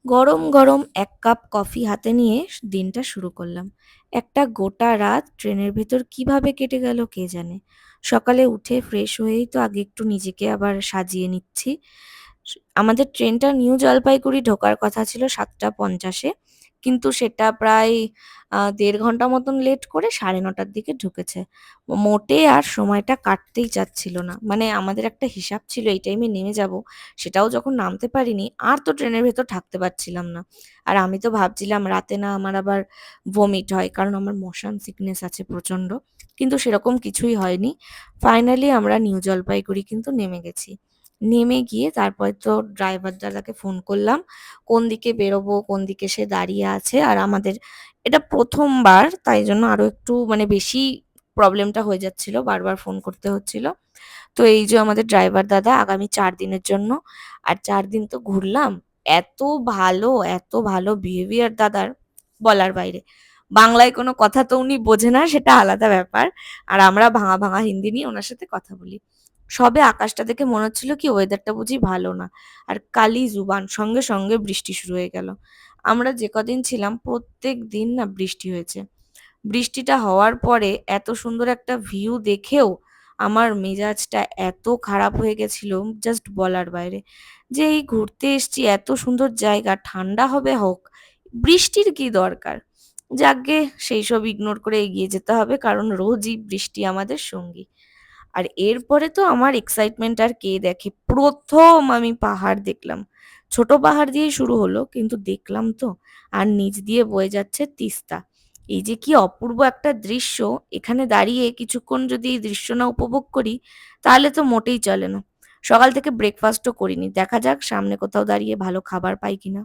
গরম, গরম ১ cup coffee হাতে নিয়ে দিনটা শুরু করলাম। একটা গোটা রাত ট্রেনের ভেতর কিভাবে কেটে গেল কে জানে। সকালে উঠে ফ্রেশ হয়েই তো আগে একটু নিজেকে আবার সাজিয়ে নিচ্ছি। আমাদের ট্রেনটা নিউ জলপাইগুড়ি ঢোকার কথা ছিল ৭:৫০ এ। কিন্তু সেটা প্রায় ১.৫ ঘন্টা মতন লেট করে ৯:৩০ র দিকে ঢুকেছে। মোটেই আর সময়টা কাটতেই চাচ্ছিল না। মানে আমাদের একটা হিসাব ছিল এই টাইমে নেমে যাব। সেটাও যখন নামতে পারিনি, আর তো ট্রেনের ভেতর থাকতে পারছিলাম না। আর আমি তো ভাবছিলাম রাতে না আমার আবার ভমিট হয়। কারণ আমার মোশন সিকনেস আছে প্রচন্ড। কিন্তু সেরকম কিছুই হয়নি। ফাইনালি আমরা নিউ জলপাইগুড়ি কিন্তু নেমে গেছি। নেমে গিয়ে তারপরে তো ড্রাইভার দাদাকে ফোন করলাম। কোন দিকে বেরোবো, কোন দিকে সে দাঁড়িয়ে আছে। আর আমাদের এটা ১ম বার তাই জন্য আরো একটু মানে বেশি প্রবলেমটা হয়ে যাচ্ছিল। বারবার ফোন করতে হচ্ছিল। তো এই যে আমাদের ড্রাইভার দাদা আগামী ৪ দিনের জন্য। আর ৪ দিন তো ঘুরলাম। এত ভালো, এত ভালো বিহেভিয়ার দাদার বলার বাইরে। বাংলায় কোনো কথা তো উনি বোঝে না সেটা আলাদা ব্যাপার। আর আমরা ভাঙা, ভাঙা হিন্দি নিয়ে উনার সাথে কথা বলি। সবে আকাশটা দেখে মনে হচ্ছিল কি ওয়েদারটা বুঝি ভালো না। আর কালি জুবান সঙ্গে, সঙ্গে বৃষ্টি শুরু হয়ে গেল। আমরা যে কদিন ছিলাম প্রত্যেক দিন না বৃষ্টি হয়েছে। বৃষ্টিটা হওয়ার পরে এত সুন্দর একটা ভিউ দেখেও আমার মেজাজটা এত খারাপ হয়ে গেছিল জাস্ট বলার বাইরে। যে এই ঘুরতে এসছি এত সুন্দর জায়গা ঠান্ডা হবে হোক, বৃষ্টির কি দরকার? যাকগে সেইসব ইগনোর করে এগিয়ে যেতে হবে কারণ রোজই বৃষ্টি আমাদের সঙ্গী। আর এরপরে তো আমার এক্সাইটমেন্ট আর কে দেখে। ১ম আমি পাহাড় দেখলাম। ছোট পাহাড় দিয়েই শুরু হলো কিন্তু দেখলাম তো। আর নিচ দিয়ে বয়ে যাচ্ছে তিস্তা। এই যে কি অপূর্ব একটা দৃশ্য, এখানে দাঁড়িয়ে কিছুক্ষণ যদি এই দৃশ্য না উপভোগ করি, তাহলে তো মোটেই চলে না। সকাল থেকে ব্রেকফাস্টও করিনি। দেখা যাক সামনে কোথাও দাঁড়িয়ে ভালো খাবার পাই কিনা।